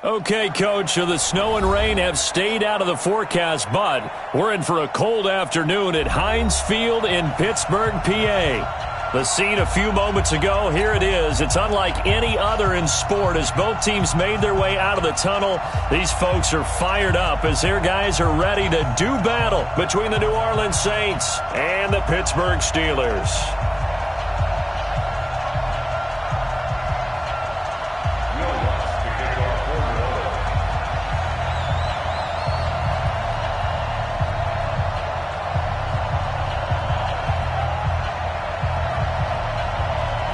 Okay, Coach, so the snow and rain have stayed out of the forecast, but we're in for a cold afternoon at Heinz Field in Pittsburgh, PA. The scene a few moments ago, here it is. It's unlike any other in sport as both teams made their way out of the tunnel. These folks are fired up as their guys are ready to do battle between the New Orleans Saints and the Pittsburgh Steelers.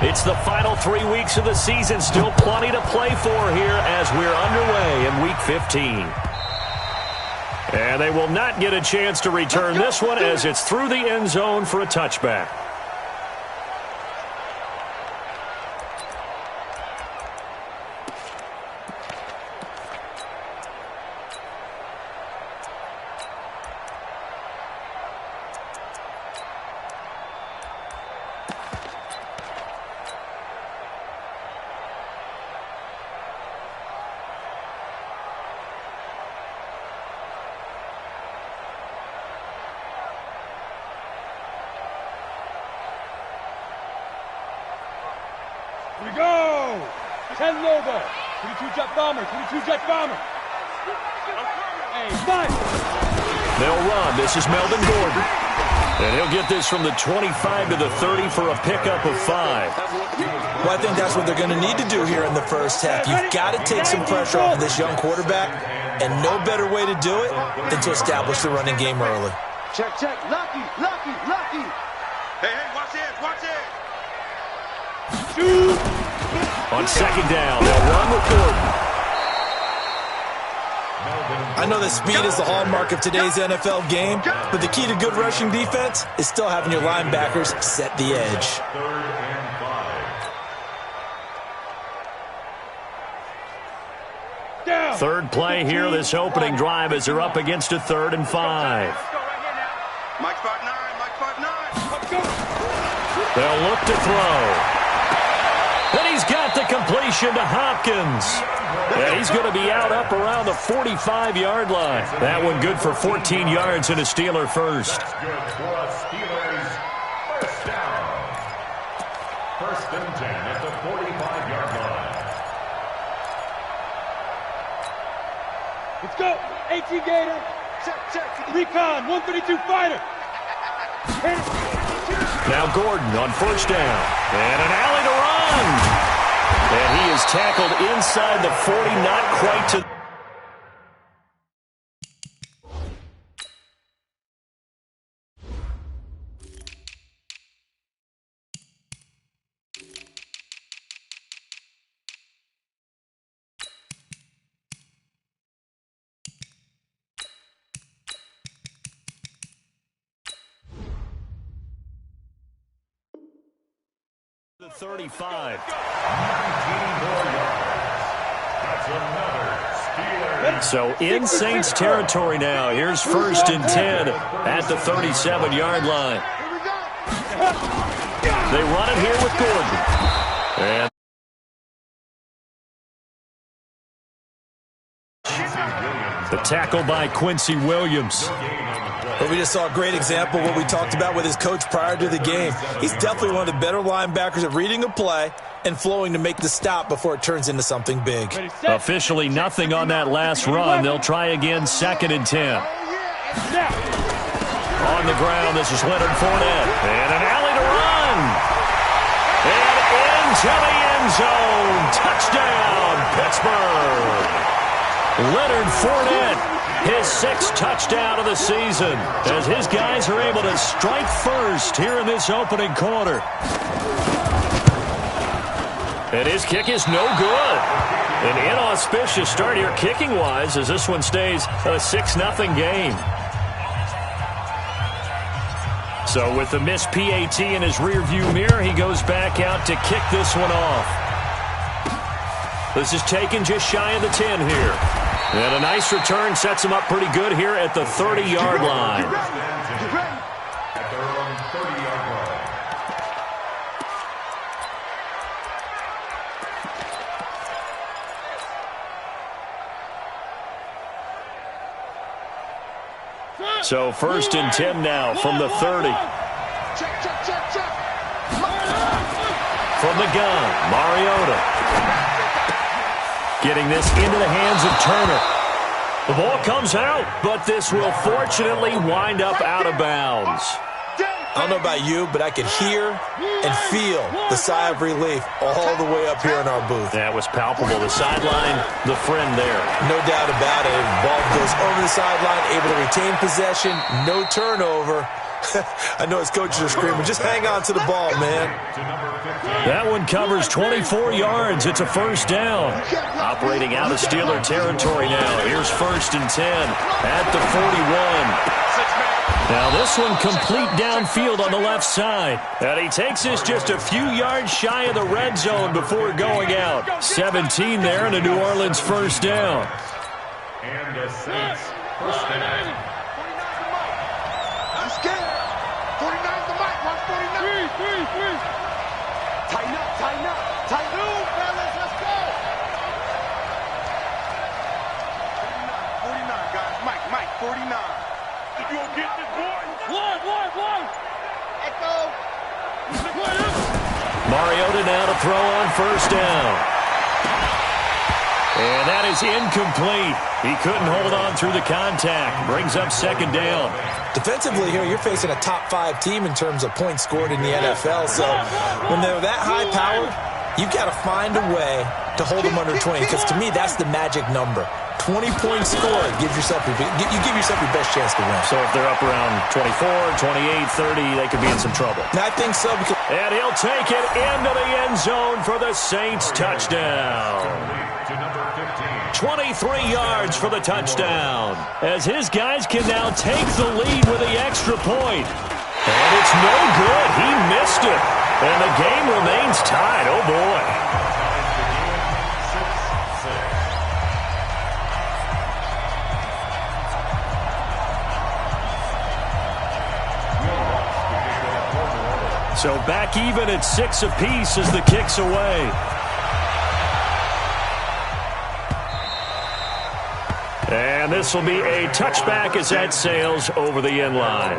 It's the final 3 weeks of the season. Still plenty to play for here as we're underway in Week 15. And they will not get a chance to return this one as it's through the end zone for a touchback. Here we go! 10 Lobo, 22 Jet Bomber, 22 Jet Bomber. Hey, five. They'll run. This is Melvin Gordon. And he'll get this from the 25 to the 30 for a pickup of 5. Well, I think that's what they're going to need to do here in the first half. You've got to take some pressure off of this young quarterback, and no better way to do it than to establish the running game early. Check, check. Lucky, lucky, lucky. Hey, watch it, watch it. Shoot. On second down, they'll run with Gordon. I know that speed is the hallmark of today's NFL game, but the key to good rushing defense is still having your linebackers set the edge. Third play here, this opening drive as they're up against a 3rd and 5. Mike 5'9", Mike 5'9". They'll look to throw. And he's got the completion to Hopkins. And he's going to be out up around the 45-yard line. That one good for 14 yards and a Steeler first. First and 10 at the 45-yard line. Let's go. 18 Gator. Check, check. Recon, 132 fighter. Now Gordon on first down. And an alley to run. And he is tackled inside the 40, not quite to... the 35. 19 more yards. That's another Steelers. So in Saints territory now. Here's first and 10 at the 37-yard line. They run it here with Gordon. And the tackle by Quincy Williams. But we just saw a great example of what we talked about with his coach prior to the game. He's definitely one of the better linebackers at reading a play and flowing to make the stop before it turns into something big. Officially nothing on that last run. They'll try again, 2nd and 10. On the ground, this is Leonard Fournette. And an alley to run. And into the end zone. Touchdown, Pittsburgh. Leonard Fournette. His 6th touchdown of the season as his guys are able to strike first here in this opening quarter. And his kick is no good. An inauspicious start here kicking-wise as this one stays a 6-0 game. So with the missed PAT in his rearview mirror, he goes back out to kick this one off. This is taken just shy of the 10 here. And a nice return sets him up pretty good here at the 30-yard line. At their own 30-yard line. So 1st and 10 now from the 30. From the gun, Mariota. Getting this into the hands of Turner. The ball comes out, but this will fortunately wind up out of bounds. I don't know about you, but I could hear and feel the sigh of relief all the way up here in our booth. That was palpable. The sideline, the friend there. No doubt about it. Ball goes over the sideline, able to retain possession, no turnover. I know his coaches are screaming, just hang on to the ball, man. That one covers 24 yards. It's a 1st down. Operating out of Steeler territory now. Here's 1st and 10 at the 41. Now this one complete downfield on the left side. And he takes this just a few yards shy of the red zone before going out. 17 there and a New Orleans 1st down. And the Saints 1st down. I'm scared. 49's the mic. Watch 49. Three. Tighten up. Tighten up, fellas. Let's go. 49, guys. Mike, 49. You gonna get this, boy? One. Echo. Mariota now to throw on 1st down. And that is incomplete. He couldn't hold on through the contact. Brings up 2nd down. Defensively here, you're facing a top 5 team in terms of points scored in the NFL. So when they're that high-powered, you've got to find a way to hold them under 20. Because to me, that's the magic number. 20 points scored, you give yourself your best chance to win. So if they're up around 24, 28, 30, they could be in some trouble. And I think so. And he'll take it into the end zone for the Saints touchdown. 23 yards for the touchdown. As his guys can now take the lead with the extra point. And it's no good. He missed it. And the game remains tied. Oh, boy. So back even at 6 apiece as the kick's away. And this will be a touchback as that sails over the end line.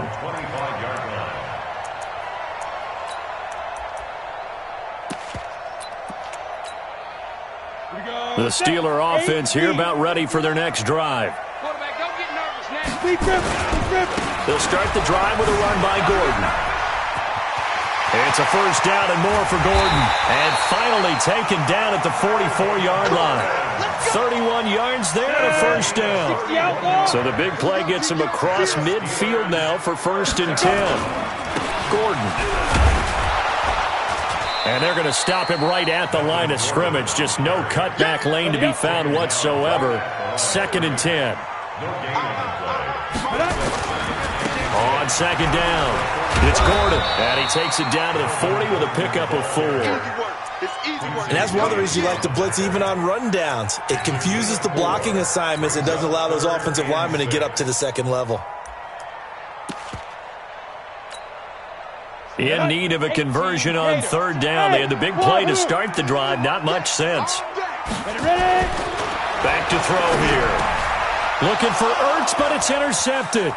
The Steeler offense here about ready for their next drive. Quarterback, don't get nervous now. They'll start the drive with a run by Gordon. It's a 1st down and more for Gordon. And finally taken down at the 44-yard line. 31 yards there and a 1st down. So the big play gets him across midfield now for 1st and 10. Gordon. And they're going to stop him right at the line of scrimmage. Just no cutback lane to be found whatsoever. 2nd and 10. On 2nd down. It's Gordon, and he takes it down to the 40 with a pickup of 4. And that's one of the reasons you like to blitz even on rundowns. It confuses the blocking assignments and doesn't allow those offensive linemen to get up to the 2nd level. In need of a conversion on 3rd down. They had the big play to start the drive. Not much sense. Back to throw here. Looking for Ertz, but it's intercepted.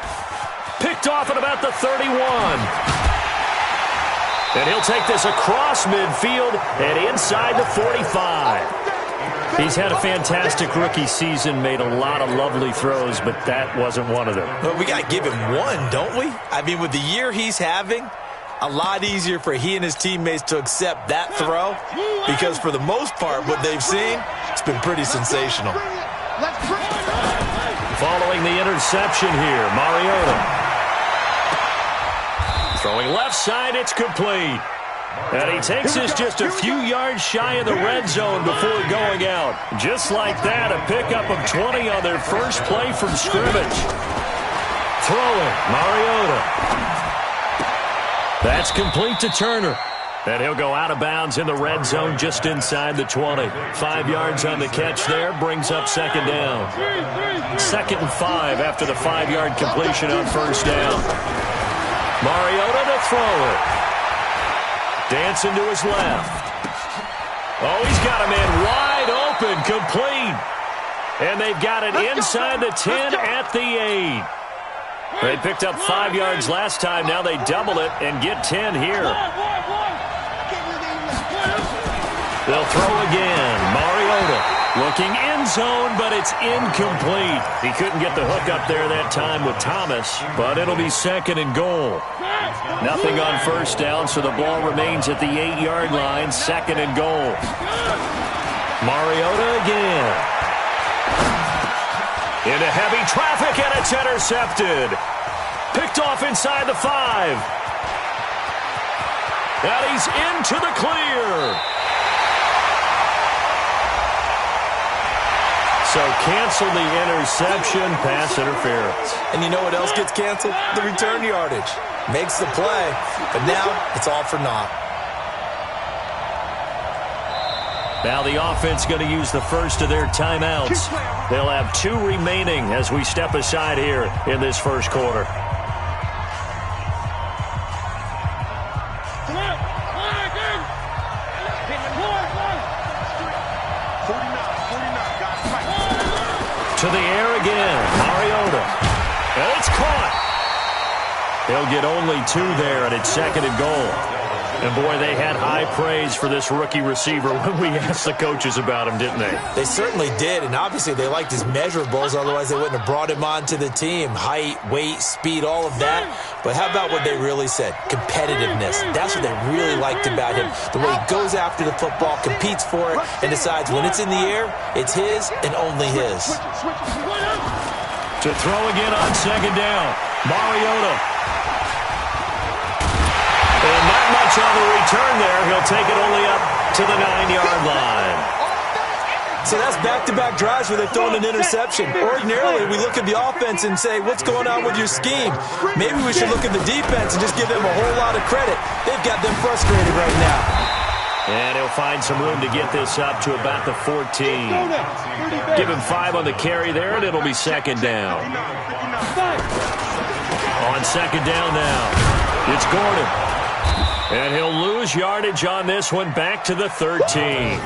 Picked off at about the 31. And he'll take this across midfield and inside the 45. He's had a fantastic rookie season, made a lot of lovely throws, but that wasn't one of them. But we got to give him one, don't we? I mean, with the year he's having, a lot easier for he and his teammates to accept that throw because for the most part, what they've seen, it's been pretty sensational. Following the interception here, Mariota. Throwing left side, it's complete. And he takes this just a few yards shy of the red zone before going out. Just like that, a pickup of 20 on their first play from scrimmage. Throwing, Mariota. That's complete to Turner. And he'll go out of bounds in the red zone just inside the 20. 5 yards on the catch there, brings up 2nd down. 2nd and 5 after the 5-yard completion on 1st down. Mariota to throw it. Dancing to his left. Oh, he's got a man wide open, complete. And they've got it inside the 10 at the 8. They picked up 5 yards last time. Now they double it and get 10 here. They'll throw again. Mariota looking end zone, but it's incomplete. He couldn't get the hook up there that time with Thomas, but it'll be 2nd and goal. Nothing on first down, so the ball remains at the 8-yard line. 2nd and goal. Mariota again. Into heavy traffic, and it's intercepted. Picked off inside the 5. And he's into the clear. So cancel the interception, pass interference. And you know what else gets canceled? The return yardage. Makes the play, but now it's all for naught. Now the offense going to use the first of their timeouts. They'll have 2 remaining as we step aside here in this first quarter. To the air again, Mariota. And it's caught. They'll get only 2 there, and it's 2nd and goal. And, boy, they had high praise for this rookie receiver when we asked the coaches about him, didn't they? They certainly did, and obviously they liked his measurables. Otherwise, they wouldn't have brought him onto the team. Height, weight, speed, all of that. But how about what they really said? Competitiveness. That's what they really liked about him. The way he goes after the football, competes for it, and decides when it's in the air, it's his and only his. To throw again on 2nd down, Mariota. And not much on the return there. He'll take it only up to the 9-yard line. So that's back-to-back drives where they've thrown an interception. Ordinarily, we look at the offense and say, what's going on with your scheme? Maybe we should look at the defense and just give them a whole lot of credit. They've got them frustrated right now. And he'll find some room to get this up to about the 14. Give him 5 on the carry there, and it'll be 2nd down. On 2nd down now, it's Gordon. And he'll lose yardage on this one, back to the 13.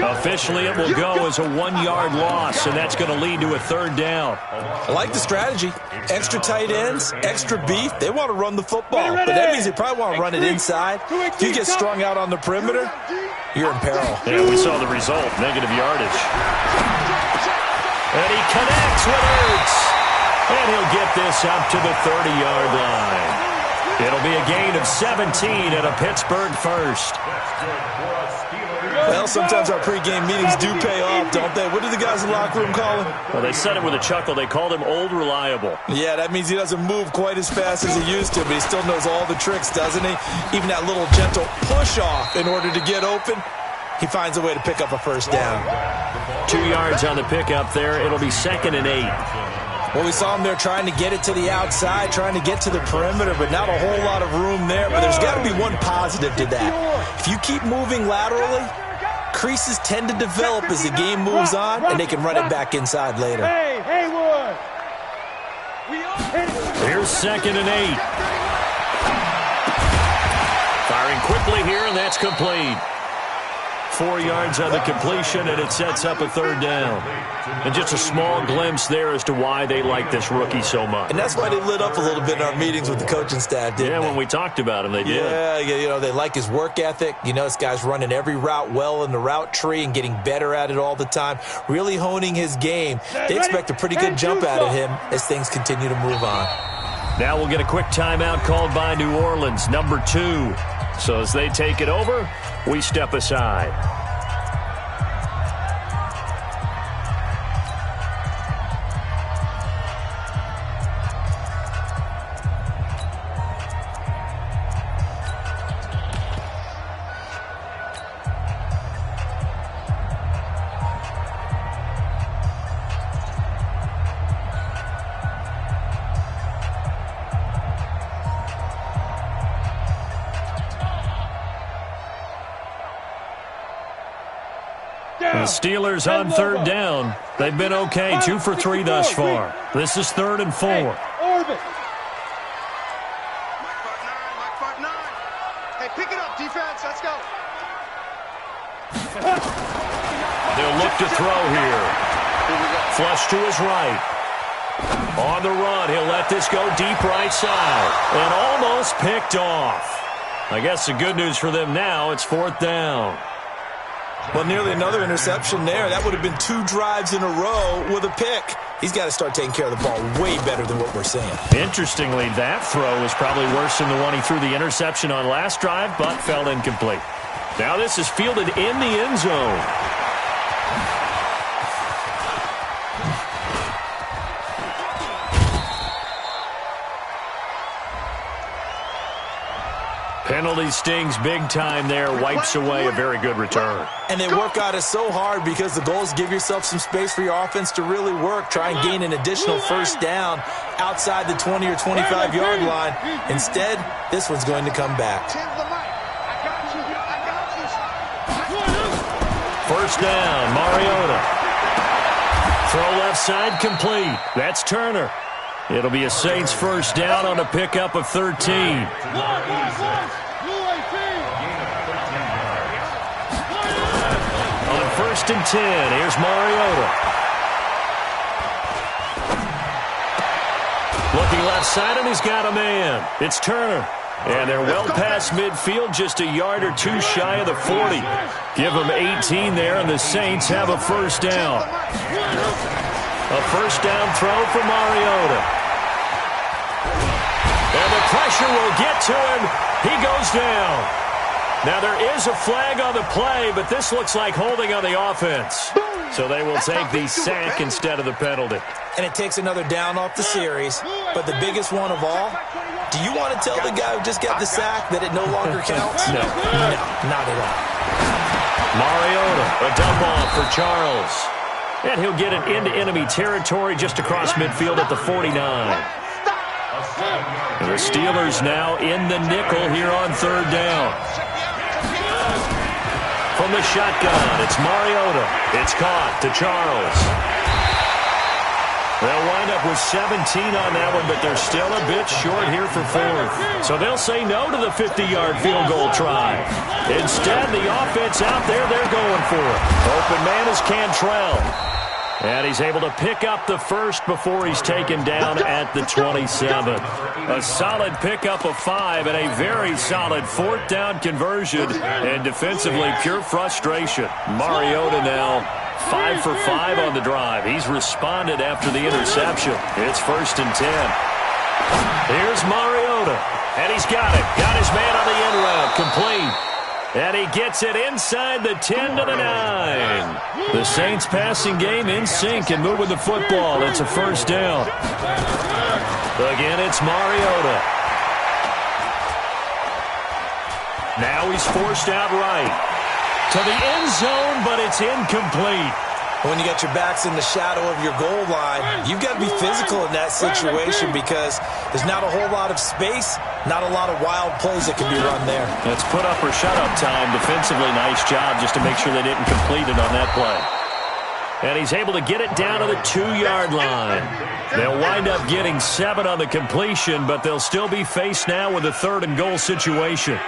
Officially, it will go as a 1-yard loss, and that's going to lead to a 3rd down. I like the strategy. Extra tight ends, extra beef. They want to run the football, but that means they probably want to run it inside. If you get strung out on the perimeter, you're in peril. Yeah, we saw the result, negative yardage. And he connects with Ertz. And he'll get this up to the 30-yard line. It'll be a gain of 17 and a Pittsburgh first. Well, sometimes our pregame meetings do pay off, don't they? What do the guys in the locker room call him? Well, they said it with a chuckle. They called him Old Reliable. Yeah, that means he doesn't move quite as fast as he used to, but he still knows all the tricks, doesn't he? Even that little gentle push-off in order to get open, he finds a way to pick up a first down. 2 yards on the pickup there. It'll be 2nd and 8. Well, we saw him there trying to get it to the outside, trying to get to the perimeter, but not a whole lot of room there. But there's got to be one positive to that. If you keep moving laterally, creases tend to develop as the game moves on, and they can run it back inside later. Hey, Haywood! Here's 2nd and 8. Firing quickly here, and that's complete. 4 yards on the completion, and it sets up a 3rd down. And just a small glimpse there as to why they like this rookie so much. And that's why they lit up a little bit in our meetings with the coaching staff, didn't they? Yeah, when we talked about him, they did. Yeah, you know, they like his work ethic. You know, this guy's running every route well in the route tree and getting better at it all the time, really honing his game. They expect a pretty good jump out of him as things continue to move on. Now we'll get a quick timeout called by New Orleans, number 2. So as they take it over, we step aside. The Steelers on 3rd down. They've been okay, 2 for 3 thus far. This is 3rd and 4. Orbit. Hey, pick it up, defense. Let's go. They'll look to throw here. Flush to his right. On the run, he'll let this go deep right side. And almost picked off. I guess the good news for them now, it's 4th down. Well, nearly another interception there. That would have been 2 drives in a row with a pick. He's got to start taking care of the ball way better than what we're seeing. Interestingly, that throw was probably worse than the one he threw the interception on last drive, but fell incomplete. Now this is fielded in the end zone. Penalty stings big time there, wipes away a very good return. And they work at it so hard because the goal is give yourself some space for your offense to really work. Try and gain an additional first down outside the 20 or 25-yard line. Instead, this one's going to come back. First down, Mariota. Throw left side complete. That's Turner. It'll be a Saints first down on a pickup of 13. On 1st and 10, here's Mariota. Looking left side, and he's got a man. It's Turner. And they're well past midfield, just a yard or 2 shy of the 40. Give them 18 there, and the Saints have a first down. A first down throw for Mariota. And the pressure will get to him. He goes down. Now there is a flag on the play, but this looks like holding on the offense. So they will take the sack instead of the penalty. And it takes another down off the series. But the biggest one of all, do you want to tell the guy who just got the sack that it no longer counts? No. No, not at all. Mariota, a dump off for Charles. And he'll get it into enemy territory just across midfield at the 49. The Steelers now in the nickel here on 3rd down. From the shotgun, it's Mariota. It's caught to Charles. They'll wind up with 17 on that one, but they're still a bit short here for 4th. So they'll say no to the 50-yard field goal try. Instead, the offense out there, they're going for it. Open man is Cantrell. And he's able to pick up the first before he's taken down at the 27. A solid pickup of 5 and a very solid 4th down conversion. And defensively, pure frustration. Mariota now 5 for 5 on the drive. He's responded after the interception. It's 1st and 10. Here's Mariota. And he's got it. Got his man on the end route. Complete. And he gets it inside the 10 to the 9. The Saints passing game in sync and moving the football. It's a first down. Again, it's Mariota. Now he's forced out right. To the end zone, but it's incomplete. When you got your backs in the shadow of your goal line, you've got to be physical in that situation because there's not a whole lot of space, not a lot of wild plays that can be run there. It's put up or shut up time. Defensively, nice job just to make sure they didn't complete it on that play. And he's able to get it down to the 2-yard line. They'll wind up getting 7 on the completion, but they'll still be faced now with a 3rd and goal situation.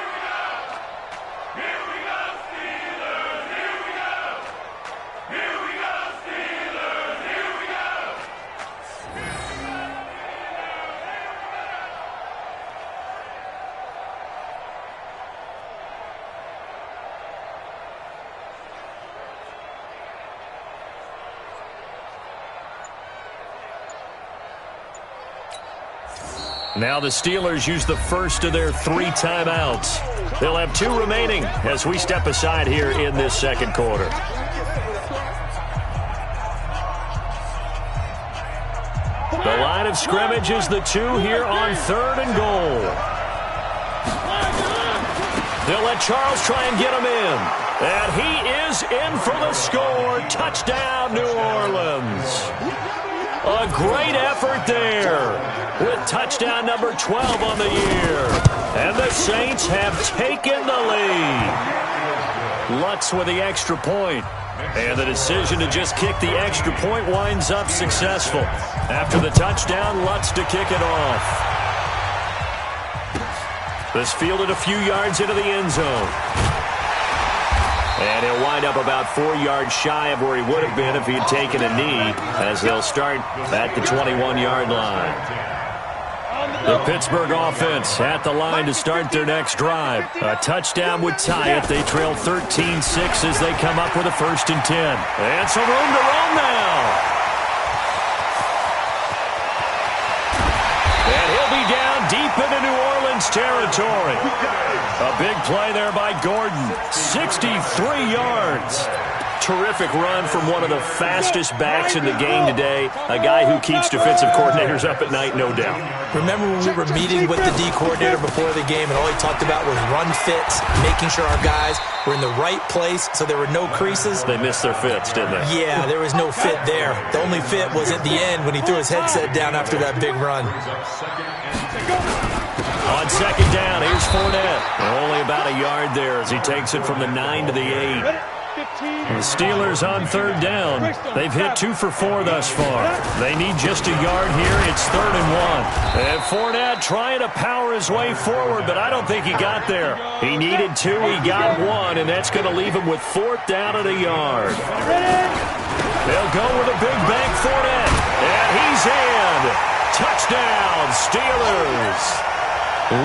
Now the Steelers use the first of their 3 timeouts. They'll have 2 remaining as we step aside here in this second quarter. The line of scrimmage is the 2 here on 3rd and goal. They'll let Charles try and get him in. And he is in for the score. Touchdown, New Orleans. A great effort there with touchdown number 12 on the year. And the Saints have taken the lead. Lutz with the extra point. And the decision to just kick the extra point winds up successful. After the touchdown, Lutz to kick it off. This fielded a few yards into the end zone. And he'll wind up about 4 yards shy of where he would have been if he had taken a knee, as they'll start at the 21-yard line. The Pittsburgh offense at the line to start their next drive. A touchdown would tie it. They trail 13-6 as they come up with a 1st and 10. And some room to roam now. And he'll be down deep into New Orleans territory. A big play there by Gordon. 63 yards. Terrific run from one of the fastest backs in the game today. A guy who keeps defensive coordinators up at night, no doubt. Remember when we were meeting with the D coordinator before the game and all he talked about was run fits, making sure our guys were in the right place so there were no creases? They missed their fits, didn't they? Yeah, there was no fit there. The only fit was at the end when he threw his headset down after that big run. On 2nd down, here's Fournette. Only about a yard there as he takes it from the 9 to the 8. The Steelers on 3rd down. They've hit 2 for 4 thus far. They need just a yard here. It's 3rd and 1. And Fournette trying to power his way forward, but I don't think he got there. He needed 2. He got 1, and that's going to leave him with 4th down at a yard. They'll go with a big bank Fournette. And he's in. Touchdown, Steelers.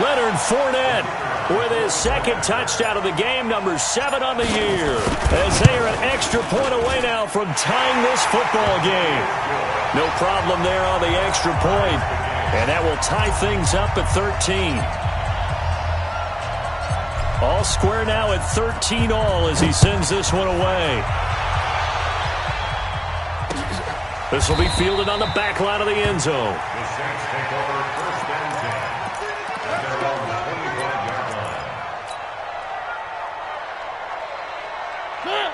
Leonard Fournette with his 2nd touchdown of the game, number 7 on the year, as they are an extra point away now from tying this football game. No problem there on the extra point, and that will tie things up at 13. All square now at 13 all as he sends this one away. This will be fielded on the back line of the end zone. The Saints take over 1st and 10. At their own 25-yard line.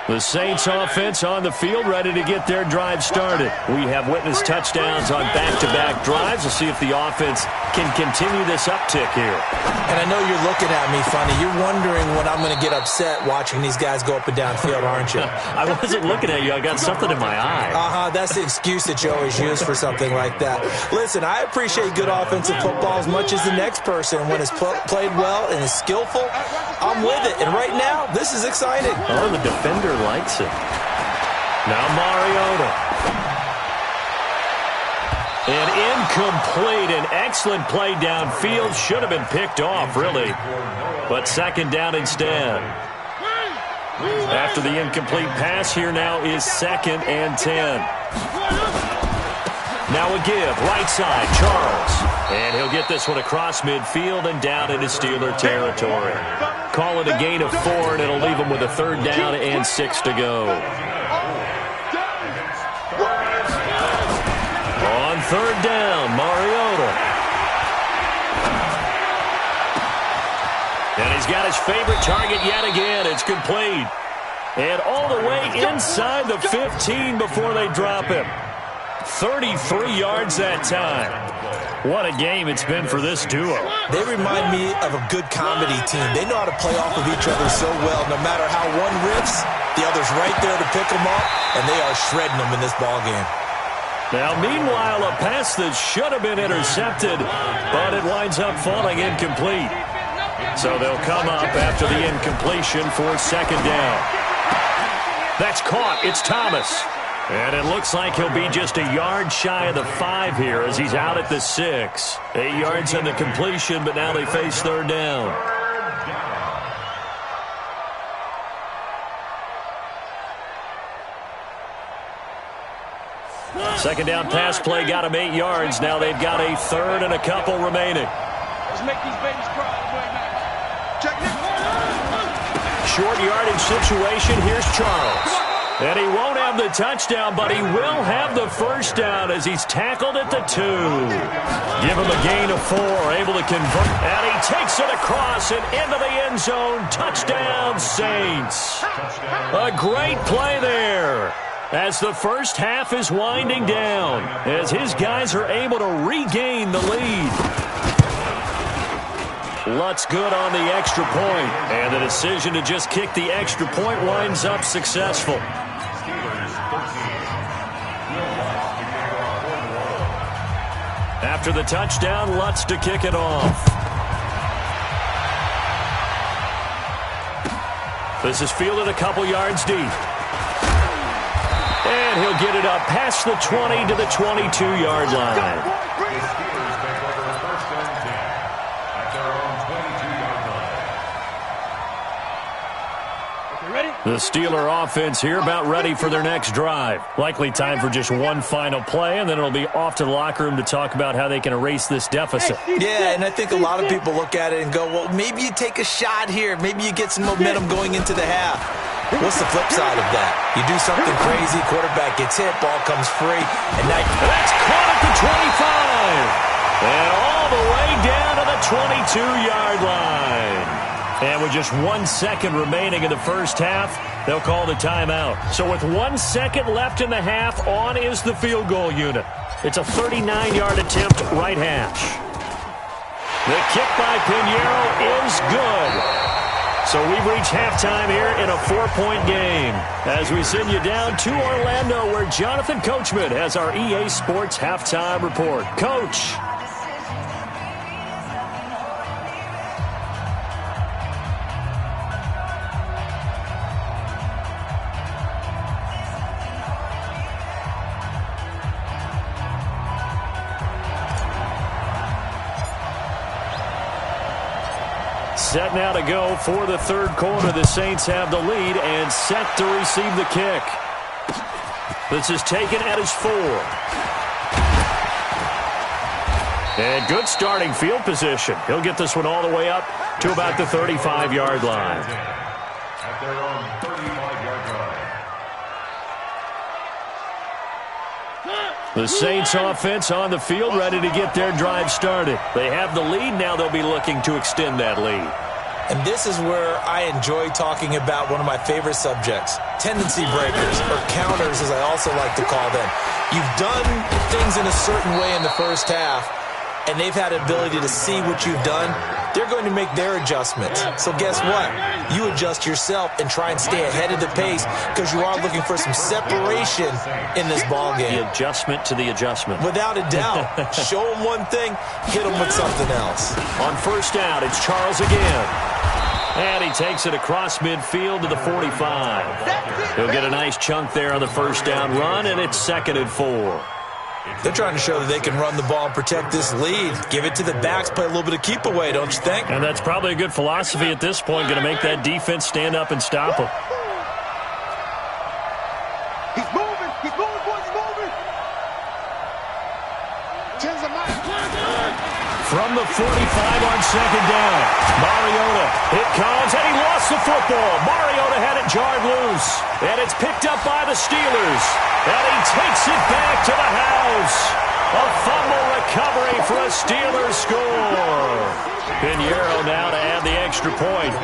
The Saints offense on the field ready to get their drive started. We have witnessed touchdowns on back-to-back drives. We'll see if the offense can continue this uptick here. And I know you're looking at me funny. You're wondering when I'm going to get upset watching these guys go up and down field, aren't you? I wasn't looking at you. I got something in my eye. That's the excuse that you always use for something like that. Listen, I appreciate good offensive football as much as the next person. When it's played well and is skillful, I'm with it. And right now, this is exciting. Oh, the defender likes it. Now Mariota. An incomplete, an excellent play downfield. Should have been picked off, really. But 2nd down instead. After the incomplete pass, here now is 2nd and 10. Now a give, right side, Charles. And he'll get this one across midfield and down into Steeler territory. Call it a gain of 4, and it'll leave him with a 3rd down and 6 to go. On 3rd down, Mariota. And he's got his favorite target yet again. It's complete. And all the way inside the 15 before they drop him. 33 yards that time. What a game it's been for this duo. They remind me of a good comedy team. They know how to play off of each other so well. No matter how one riffs, the other's right there to pick them up, and they are shredding them in this ball game. Now, meanwhile, a pass that should have been intercepted, but it winds up falling incomplete. So they'll come up after the incompletion for 2nd down. That's caught. It's Thomas. And it looks like he'll be just a yard shy of the 5 here as he's out at the 6. 8 yards on the completion, but now they face 3rd down. Second down pass play got him 8 yards. Now they've got a 3rd and a couple remaining. Let's make these babies cry. Short yardage situation. Here's Charles. And he won't have the touchdown, but he will have the 1st down as he's tackled at the 2. Give him a gain of 4, able to convert. And he takes it across and into the end zone. Touchdown, Saints. A great play there as the first half is winding down, as his guys are able to regain the lead. Lutz good on the extra point, and the decision to just kick the extra point winds up successful. After the touchdown, Lutz to kick it off. This is fielded a couple yards deep. And he'll get it up past the 20 to the 22-yard line. The Steelers take over first and 10 at their own 22-yard line. Okay, ready? The Steeler offense here about ready for their next drive. Likely time for just one final play, and then it'll be off to the locker room to talk about how they can erase this deficit. Yeah, and I think a lot of people look at it and go, well, maybe you take a shot here. Maybe you get some momentum going into the half. What's the flip side of that? You do something crazy, quarterback gets hit, ball comes free, and now that's caught at the 25. And all the way down to the 22-yard line. And with just 1 second remaining in the first half, they'll call the timeout. So with 1 second left in the half, on is the field goal unit. It's a 39-yard attempt, right hash. The kick by Pinheiro is good. So we've reached halftime here in a 4-point game as we send you down to Orlando where Jonathan Coachman has our EA Sports halftime report. Coach. Set now to go for the third quarter. The Saints have the lead and set to receive the kick. This is taken at his 4. And good starting field position. He'll get this one all the way up to about the 35-yard line. At their own 35-yard line. The Saints offense on the field ready to get their drive started. They have the lead. Now they'll be looking to extend that lead. And this is where I enjoy talking about one of my favorite subjects, tendency breakers, or counters as I also like to call them. You've done things in a certain way in the first half, and they've had the ability to see what you've done. They're going to make their adjustments. So guess what? You adjust yourself and try and stay ahead of the pace because you are looking for some separation in this ball game. The adjustment to the adjustment. Without a doubt. Show them one thing, hit them with something else. On first down, it's Charles again. And he takes it across midfield to the 45. He'll get a nice chunk there on the first down run, and it's 2nd and 4. They're trying to show that they can run the ball and protect this lead. Give it to the backs, play a little bit of keep away, don't you think? And that's probably a good philosophy at this point, going to make that defense stand up and stop them. He's moving, boys, he's moving. From the 45 on 2nd down, Mariota, it comes, and he lost the football. Mariota had it jarred loose, and it's picked up by the Steelers. And he takes it back to the house. A fumble recovery for a Steelers score. Pinheiro now to add the extra point.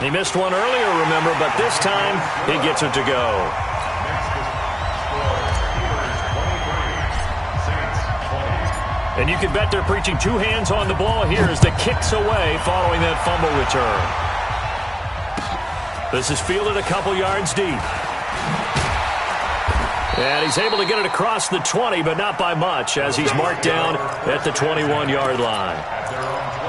He missed one earlier, remember, but this time he gets it to go. And you can bet they're preaching 2 hands on the ball here as the kick's away following that fumble return. This is fielded a couple yards deep. And he's able to get it across the 20, but not by much as he's marked down at the 21-yard line. At their own 21-yard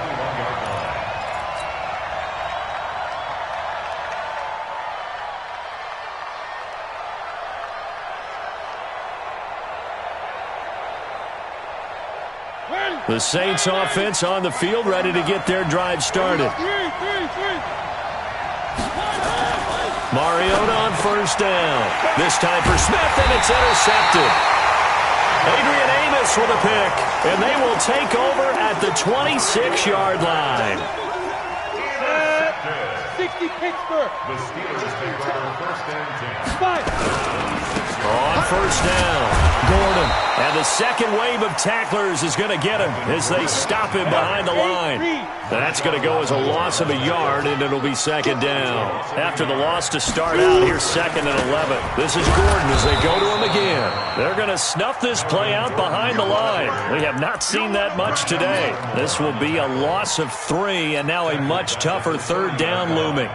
line. The Saints offense on the field ready to get their drive started. Mariota on first down. This time for Smith, and it's intercepted. Adrian Amos with a pick, and they will take over at the 26-yard line. 60 Pittsburgh. The Steelers take over first and 10. 5. On first down, Gordon. And the second wave of tacklers is going to get him as they stop him behind the line. That's going to go as a loss of a yard, and it'll be 2nd down. After the loss to start out, here's 2nd and 11. This is Gordon as they go to him again. They're going to snuff this play out behind the line. We have not seen that much today. This will be a loss of 3, and now a much tougher 3rd down looming.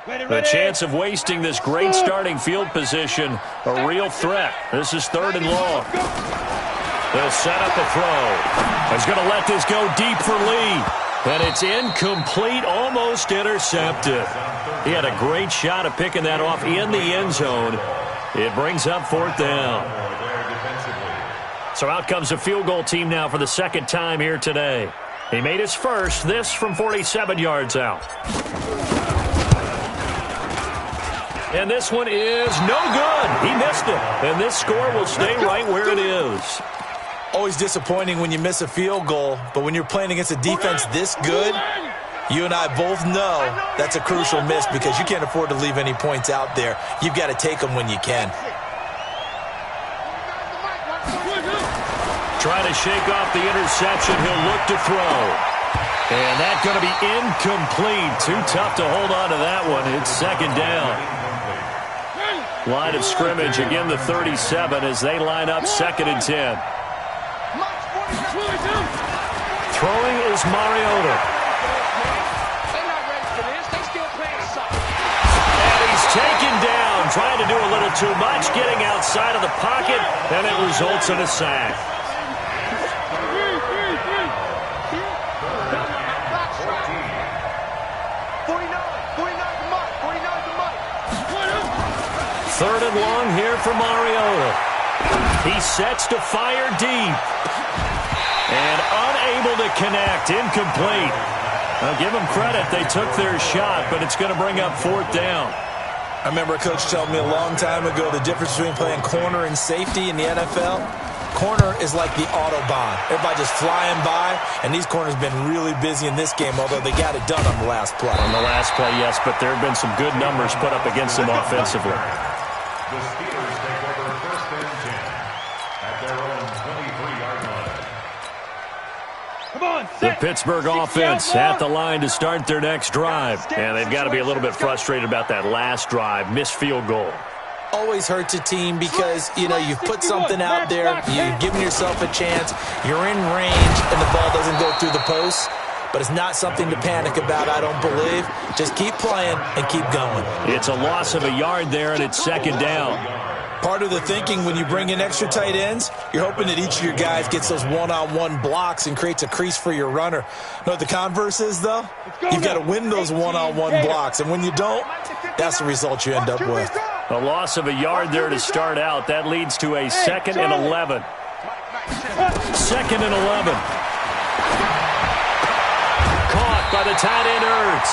The chance of wasting this great starting field position, a real threat. This is 3rd and long. They'll set up a throw. He's going to let this go deep for Lee. And it's incomplete, almost intercepted. He had a great shot at picking that off in the end zone. It brings up 4th down. So out comes a field goal team now for the 2nd time here today. He made his first, this from 47 yards out. And this one is no good. He missed it. And this score will stay right where it is. Always disappointing when you miss a field goal, but when you're playing against a defense this good, you and I both know that's a crucial miss because you can't afford to leave any points out there. You've got to take them when you can. Trying to shake off the interception. He'll look to throw. And that's going to be incomplete. Too tough to hold on to that one. It's 2nd down. Line of scrimmage, again the 37 as they line up 2nd and 10. Throwing is Mariota. And he's taken down, trying to do a little too much, getting outside of the pocket, and it results in a sack. Third and long here for Mariota. He sets to fire deep. And unable to connect. Incomplete. I'll give them credit. They took their shot, but it's going to bring up 4th down. I remember a coach telling me a long time ago the difference between playing corner and safety in the NFL. Corner is like the Autobahn. Everybody just flying by, and these corners have been really busy in this game, although they got it done on the last play. On the last play, yes, but there have been some good numbers put up against them offensively. The Steelers take over 1st and 10 at their own 23-yard line. Come on, the Pittsburgh offense at the line to start their next drive. And they've got to be a little bit frustrated about that last drive. Missed field goal. Always hurts a team because, you know, you've put something out there, you've given yourself a chance, you're in range, and the ball doesn't go through the posts. But it's not something to panic about, I don't believe. Just keep playing and keep going. It's a loss of a yard there, and it's 2nd down. Part of the thinking when you bring in extra tight ends, you're hoping that each of your guys gets those one-on-one blocks and creates a crease for your runner. You know what the converse is, though? You've got to win those one-on-one blocks, and when you don't, that's the result you end up with. A loss of a yard there to start out. That leads to a 2nd and 11. 2nd and 11. Caught by the tight end Ertz.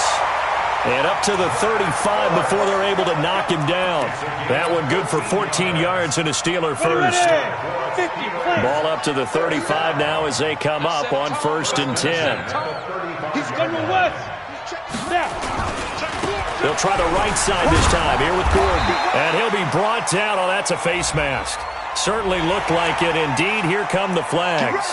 And up to the 35 before they're able to knock him down. That one good for 14 yards and a Steeler first. Ball up to the 35 now as they come up on 1st and 10. They'll try the right side this time here with Gordon. And he'll be brought down. Oh, that's a face mask. Certainly looked like it. Indeed, here come the flags.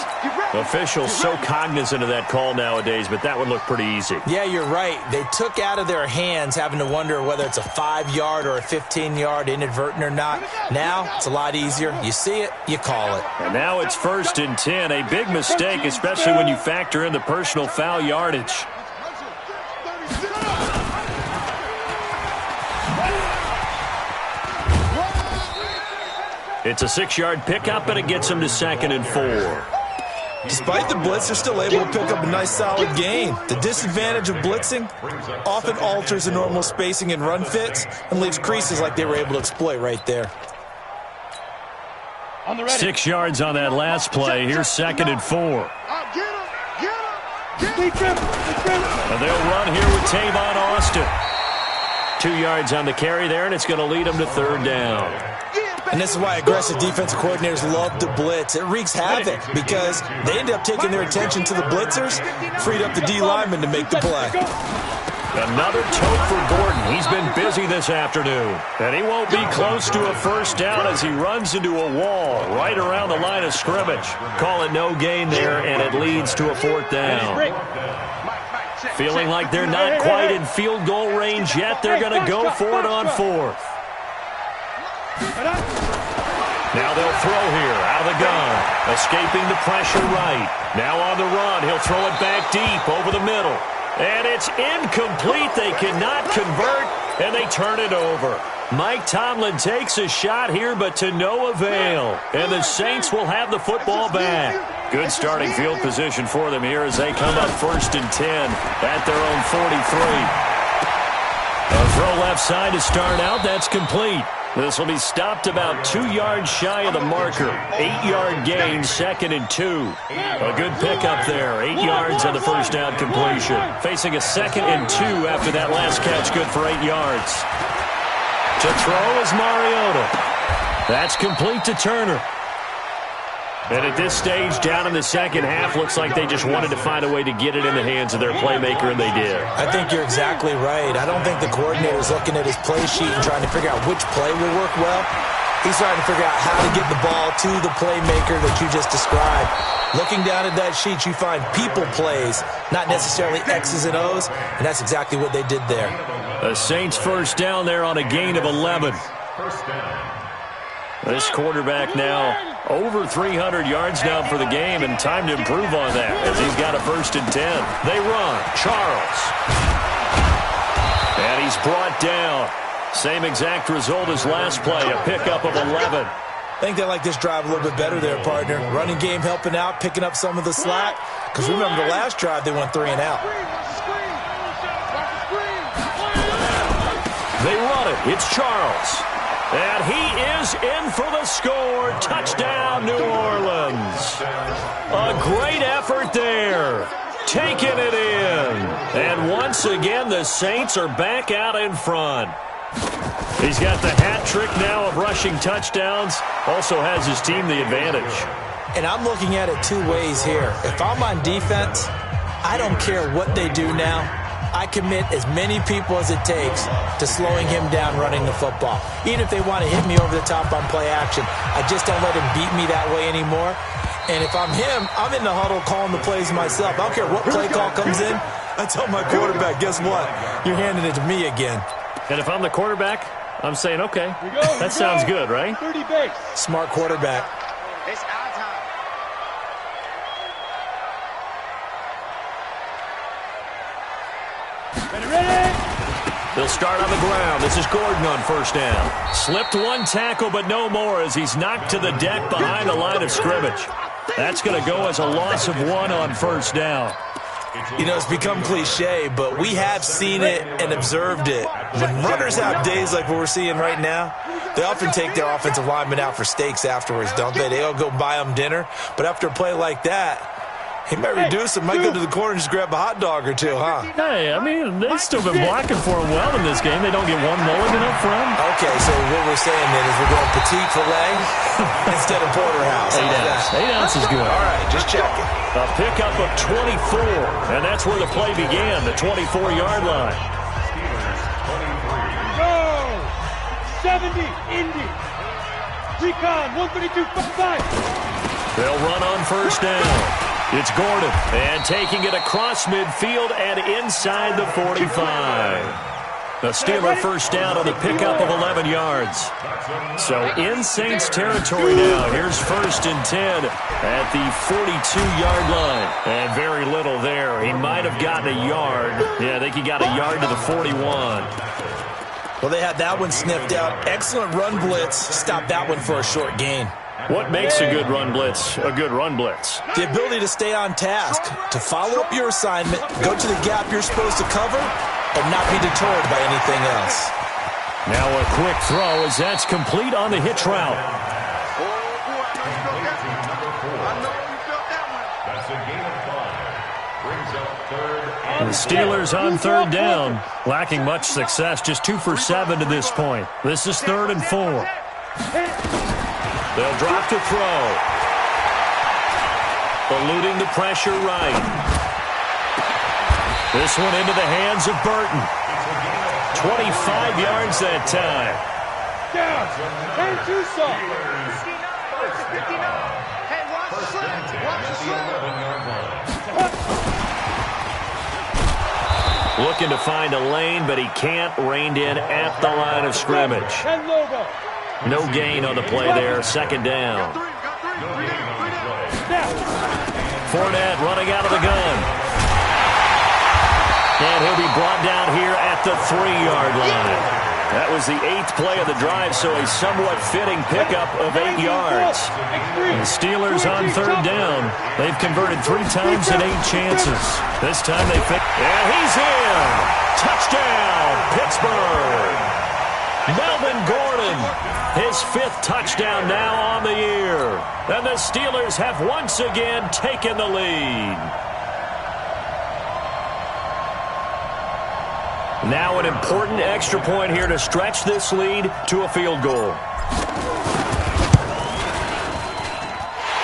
Officials so cognizant of that call nowadays, but that would look pretty easy. Yeah, you're right. They took out of their hands having to wonder whether it's a 5-yard or a 15-yard inadvertent or not. Now, it's a lot easier. You see it, you call it. And now it's 1st and 10. A big mistake, especially when you factor in the personal foul yardage. It's a 6-yard pickup, and it gets them to 2nd and 4. Despite the blitz, they're still able to pick up a nice solid gain. The disadvantage of blitzing often alters the normal spacing and run fits and leaves creases like they were able to exploit right there. 6 yards on that last play. Here's 2nd and 4. And they'll run here with Tavon Austin. 2 yards on the carry there, and it's going to lead them to 3rd down. And this is why aggressive defensive coordinators love to blitz. It wreaks havoc because they end up taking their attention to the blitzers, freed up the D lineman to make the play. Another tote for Gordon. He's been busy this afternoon. And he won't be close to a 1st down as he runs into a wall right around the line of scrimmage. Call it no gain there, and it leads to a 4th down. Feeling like they're not quite in field goal range yet, they're going to go for it on 4th. Now they'll throw here out of the gun. Escaping the pressure right. Now on the run. He'll throw it back deep over the middle. And it's incomplete. They cannot convert. and they turn it over. Mike Tomlin takes a shot here, but to no avail. And the Saints will have the football back. Good starting field position for them here as they come up 1st and 10 at their own 43. A throw left side to start out. That's complete. This will be stopped about 2 yards shy of the marker. 8-yard gain, 2nd and 2. A good pickup there. 8 yards on the first down completion. Facing a 2nd and 2 after that last catch. Good for 8 yards. To throw is Mariota. That's complete to Turner. And at this stage, down in the second half, looks like they just wanted to find a way to get it in the hands of their playmaker, and they did. I think you're exactly right. I don't think the coordinator's looking at his play sheet and trying to figure out which play will work well. He's trying to figure out how to get the ball to the playmaker that you just described. Looking down at that sheet, you find people plays, not necessarily X's and O's, and that's exactly what they did there. The Saints first down there on a gain of 11. This quarterback now over 300 yards now for the game, and time to improve on that as he's got a 1st and 10. They run. Charles. And he's brought down. Same exact result as last play, a pickup of 11. I think they like this drive a little bit better there, partner. Running game helping out, picking up some of the slack. Because remember, the last drive they went 3 and out. They run it. It's Charles. And he is in for the score. Touchdown, New Orleans. A great effort there. Taking it in. And once again, the Saints are back out in front. He's got the hat trick now of rushing touchdowns. Also has his team the advantage. And I'm looking at it 2 ways here. If I'm on defense, I don't care what they do now. I commit as many people as it takes to slowing him down running the football. Even if they want to hit me over the top on play action, I just don't let him beat me that way anymore. And if I'm him, I'm in the huddle calling the plays myself. I don't care what play call comes in. I tell my quarterback, guess what? You're handing it to me again. And if I'm the quarterback, I'm saying, okay, that sounds good, right? 30 base. Smart quarterback. It's our time. They'll start on the ground. This is Gordon on 1st down. Slipped 1 tackle, but no more as he's knocked to the deck behind the line of scrimmage. That's going to go as a loss of 1 on 1st down. You know, it's become cliche, but we have seen it and observed it. When runners have days like what we're seeing right now, they often take their offensive linemen out for steaks afterwards, don't they? They all go buy them dinner. But after a play like that, he might reduce it, might go to the corner and just grab a hot dog or 2, huh? Hey, I mean, they've still been blocking for him well in this game. They don't get 1 mulligan up front. Okay, so what we're saying then is we're going petite filet instead of porterhouse. 8 ounce. 8 ounce is good. All right, just checking. A pickup of 24, and that's where the play began, the 24-yard line. Go! 70, Indy. Recon, 132, 5. They'll run on 1st down. It's Gordon, and taking it across midfield and inside the 45. The Steeler 1st down on the pickup of 11 yards. So in Saints territory now. Here's 1st and 10 at the 42-yard line. And very little there. He might have gotten a yard. Yeah, I think he got a yard to the 41. Well, they had that one sniffed out. Excellent run blitz. Stopped that one for a short gain. What makes a good run blitz a good run blitz? The ability to stay on task, to follow up your assignment, go to the gap you're supposed to cover, and not be deterred by anything else. Now a quick throw as that's complete on the hitch route. The Steelers on 3rd down, lacking much success, just 2 for 7 to this point. This is 3rd and 4. They'll drop to throw. Eluding the pressure right. This one into the hands of Burton. 25 yards that time. Down. And 2 soft. Hey, watch the slip. Watch the slip. Looking to find a lane, but he can't. Reined in at the line of scrimmage. And Lobo. No gain on the play there. 2nd down. Fournette running out of the gun. And he'll be brought down here at the 3-yard line. That was the 8th play of the drive, so a somewhat fitting pickup of 8 yards. The Steelers on 3rd down. They've converted 3 times in 8 chances. This time they fit. And he's in. Touchdown, Pittsburgh. Melvin Gordon, his 5th touchdown now on the year. And the Steelers have once again taken the lead. Now an important extra point here to stretch this lead to a field goal.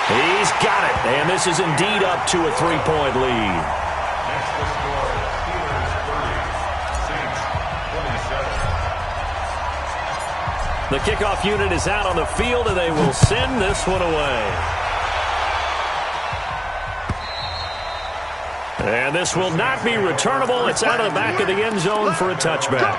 He's got it, and this is indeed up to a 3-point lead. Next to score, Steelers 30, Saints 27. The kickoff unit is out on the field, and they will send this one away. And this will not be returnable. It's out of the back of the end zone for a touchback.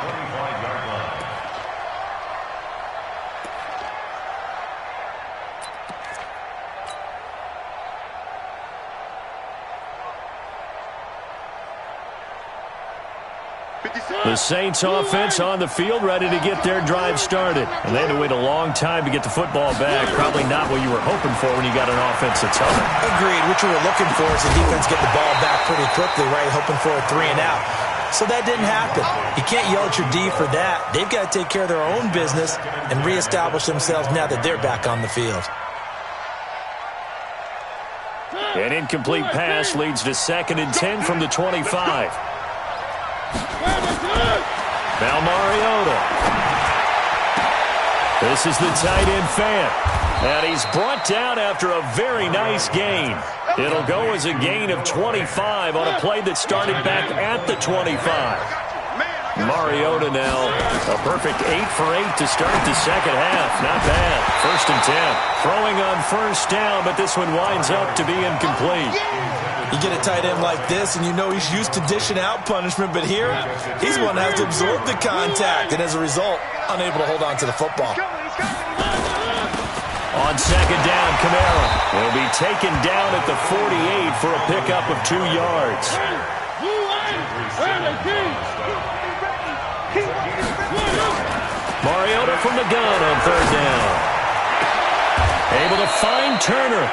The Saints offense on the field, ready to get their drive started. And they had to wait a long time to get the football back. Probably not what you were hoping for when you got an offense that's humming. Agreed. What you were looking for is the defense get the ball back pretty quickly, right? Hoping for a 3 and out. So that didn't happen. You can't yell at your D for that. They've got to take care of their own business and reestablish themselves now that they're back on the field. An incomplete pass leads to 2nd and 10 from the 25. Now Mariota. This is the tight end Fant. And he's brought down after a very nice gain. It'll go as a gain of 25 on a play that started back at the 25. Mariota now a perfect 8 for 8 to start the second half. Not bad. 1st and 10. Throwing on 1st down, but this one winds up to be incomplete. You get a tight end like this, and you know he's used to dishing out punishment, but here, he's one that has to absorb the contact, and as a result, unable to hold on to the football. On 2nd down, Kamara will be taken down at the 48 for a pickup of 2 yards. Mariota from the gun on 3rd down. Able to find Turner.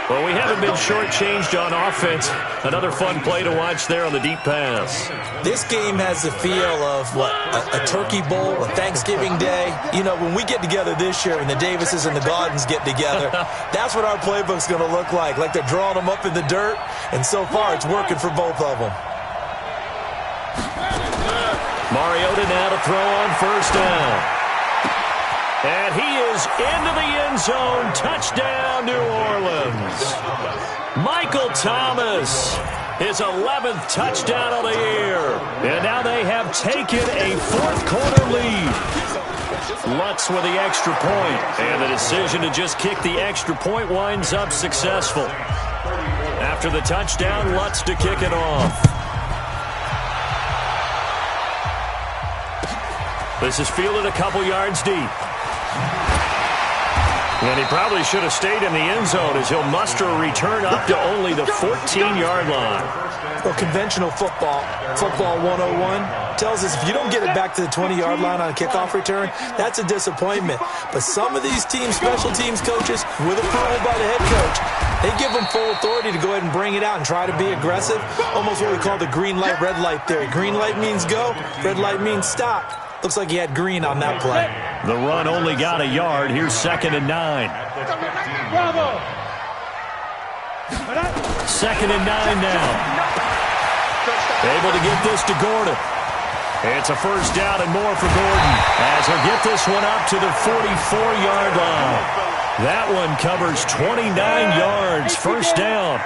Well, we haven't been shortchanged on offense. Another fun play to watch there on the deep pass. This game has the feel of, what, a turkey bowl, a Thanksgiving day. You know, when we get together this year, when the Davises and the Gaudens get together, that's what our playbook's going to look like they're drawing them up in the dirt, and so far it's working for both of them. Mariota now to throw on 1st down. And he is into the end zone. Touchdown, New Orleans. Michael Thomas, his 11th touchdown of the year. And now they have taken a 4th quarter lead. Lutz with the extra point. And the decision to just kick the extra point winds up successful. After the touchdown, Lutz to kick it off. This is fielded a couple yards deep. And he probably should have stayed in the end zone as he'll muster a return up to only the 14-yard line. Well, conventional football 101, tells us if you don't get it back to the 20-yard line on a kickoff return, that's a disappointment. But some of these teams, special teams coaches, with approval by the head coach, they give them full authority to go ahead and bring it out and try to be aggressive. Almost what we call the green light, red light theory. Green light means go, red light means stop. Looks like he had green on that play. The run only got a yard. Here's 2nd and 9. Bravo. 2nd and 9 now. Able to get this to Gordon. It's a 1st down and more for Gordon as he'll get this one up to the 44-yard line. That one covers 29 yards. 1st down.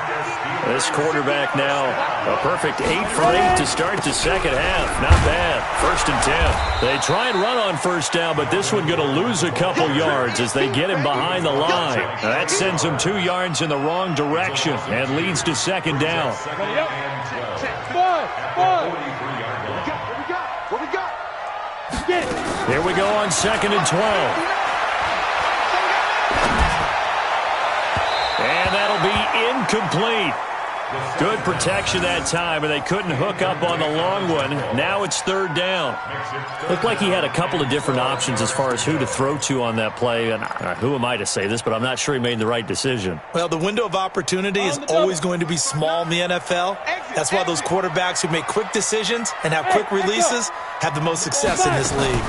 This quarterback now a perfect 8 for 8 to start the second half. Not bad. 1st and 10. They try and run on 1st down, but this one going to lose a couple yards as they get him behind the line. That sends him 2 yards in the wrong direction and leads to 2nd down. Here we go on 2nd and 12. And that'll be incomplete. Good protection that time, and they couldn't hook up on the long one. Now it's third down. Looked like he had a couple of different options as far as who to throw to on that play. And who am I to say this, but I'm not sure he made the right decision. Well, the window of opportunity is always going to be small in the NFL. That's why those quarterbacks who make quick decisions and have quick releases have the most success in this league.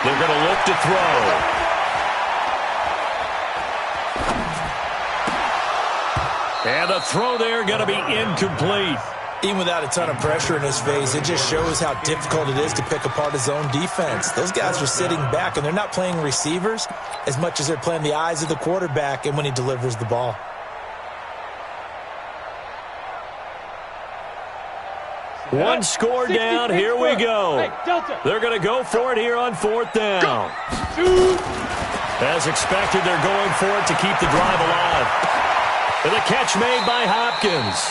They're going to look to throw. And the throw there going to be incomplete. Even without a ton of pressure in his face, it just shows how difficult it is to pick apart his own defense. Those guys are sitting back, and they're not playing receivers as much as they're playing the eyes of the quarterback and when he delivers the ball. One score down. Here we go. They're going to go for it here on fourth down. As expected, they're going for it to keep the drive alive. And the catch made by Hopkins.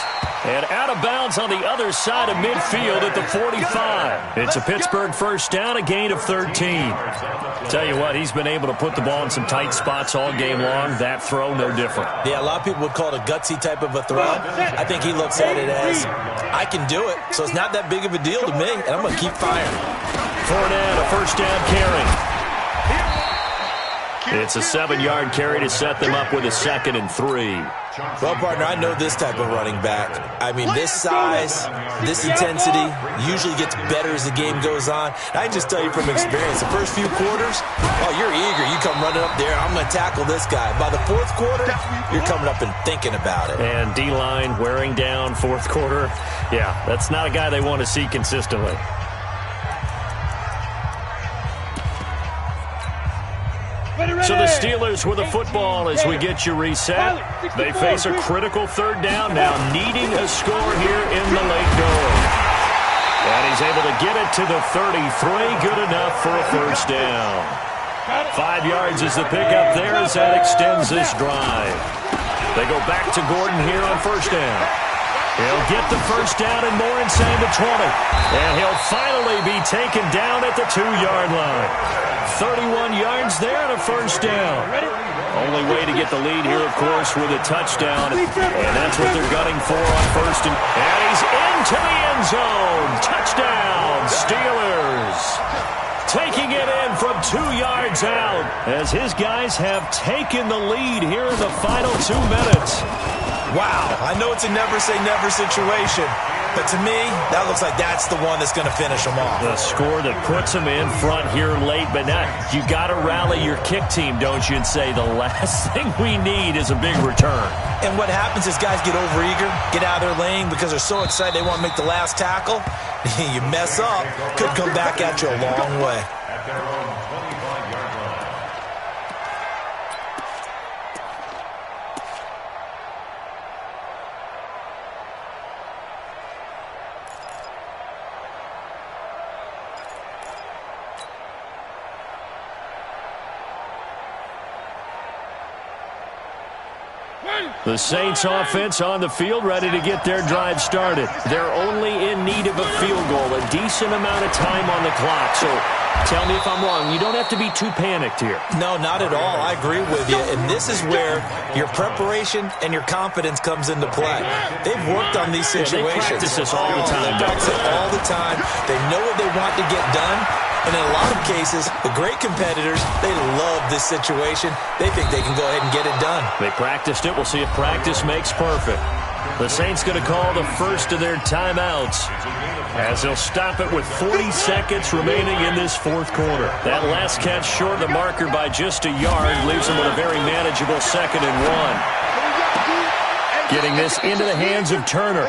And out of bounds on the other side of midfield at the 45. It's a Pittsburgh first down, a gain of 13. Tell you what, he's been able to put the ball in some tight spots all game long. That throw, no different. Yeah, a lot of people would call it a gutsy type of a throw. I think he looks at it as, I can do it, so it's not that big of a deal to me, and I'm going to keep firing. Fournette, a first down carry. It's a 7-yard carry to set them up with a 2nd and 3. Well, partner, I know this type of running back. I mean, this size, this intensity usually gets better as the game goes on. I can just tell you from experience, the first few quarters, oh, you're eager. You come running up there, I'm going to tackle this guy. By the fourth quarter, you're coming up and thinking about it. And D-line wearing down fourth quarter. Yeah, that's not a guy they want to see consistently. So the Steelers with a football as we get you reset. They face a critical third down now, needing a score here in the late going. And he's able to get it to the 33, good enough for a first down. 5 yards is the pickup there as that extends this drive. They go back to Gordon here on first down. He'll get the first down and more inside the 20. And he'll finally be taken down at the 2-yard line. 31 yards there and a first down. Only way to get the lead here, of course, with a touchdown. And that's what they're gunning for on first. And he's into the end zone. Touchdown, Steelers. Taking it in from 2 yards out as his guys have taken the lead here in the final 2 minutes. Wow, I know it's a never-say-never situation, but to me, that looks like that's the one that's going to finish them off. The score that puts them in front here late, but now you got to rally your kick team, don't you, and say the last thing we need is a big return. And what happens is guys get overeager, get out of their lane because they're so excited they want to make the last tackle. You mess up, could come back at you a long way. The Saints offense on the field ready to get their drive started. They're only in need of a field goal, a decent amount of time on the clock. So tell me if I'm wrong. You don't have to be too panicked here. No, not at all. I agree with you. And this is where your preparation and your confidence comes into play. They've worked on these situations. They practice this all the time. They practice it all the time. They know what they want to get done. And in a lot of cases, the great competitors, they love this situation. They think they can go ahead and get it done. They practiced it. We'll see if practice makes perfect. The Saints going to call the first of their timeouts as they'll stop it with 40 seconds remaining in this fourth quarter. That last catch short of the marker by just a yard leaves them with a very manageable 2nd and 1. Getting this into the hands of Turner.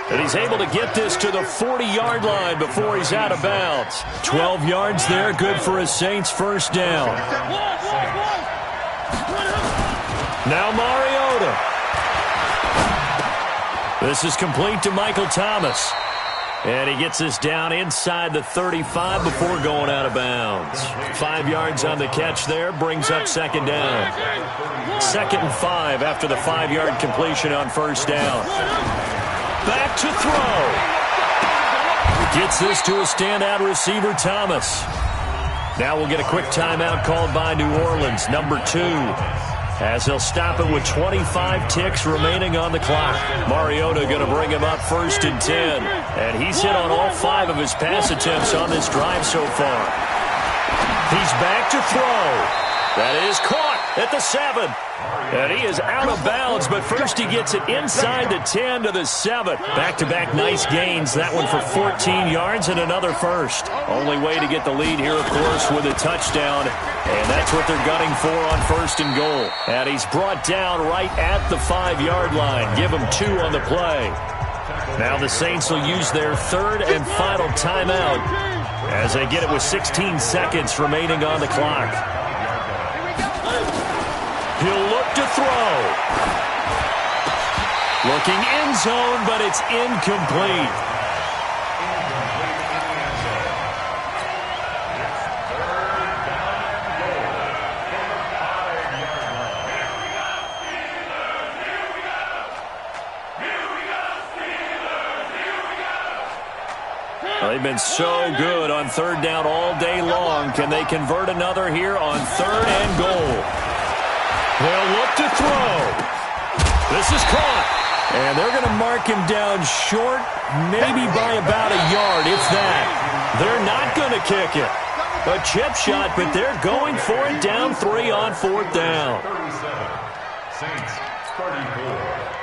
And he's able to get this to the 40-yard line before he's out of bounds. 12 yards there, good for a Saints first down. Now Mariota. This is complete to Michael Thomas. And he gets this down inside the 35 before going out of bounds. 5 yards on the catch there, brings up 2nd down. 2nd and 5 after the 5-yard completion on first down. Back to throw. Gets this to a standout receiver, Thomas. Now we'll get a quick timeout called by New Orleans, number 2. as he'll stop it with 25 ticks remaining on the clock. Mariota going to bring him up 1st and 10. And he's hit on all 5 of his pass attempts on this drive so far. He's back to throw. That is caught at the 7. And he is out of bounds, but first he gets it inside the 10 to the 7. Back-to-back nice gains. That one for 14 yards and another first. Only way to get the lead here, of course, with a touchdown. And that's what they're gunning for on 1st and goal. And he's brought down right at the 5-yard line. Give him 2 on the play. Now the Saints will use their 3rd and final timeout as they get it with 16 seconds remaining on the clock. He'll look to throw. Looking end zone, but it's incomplete. They've been so good on 3rd down all day long. Can they convert another here on 3rd and goal? They'll look to throw. This is caught. And they're going to mark him down short, maybe by about a yard, if that. They're not going to kick it. A chip shot, but they're going for it down 3 on 4th down. 37. Saints 34.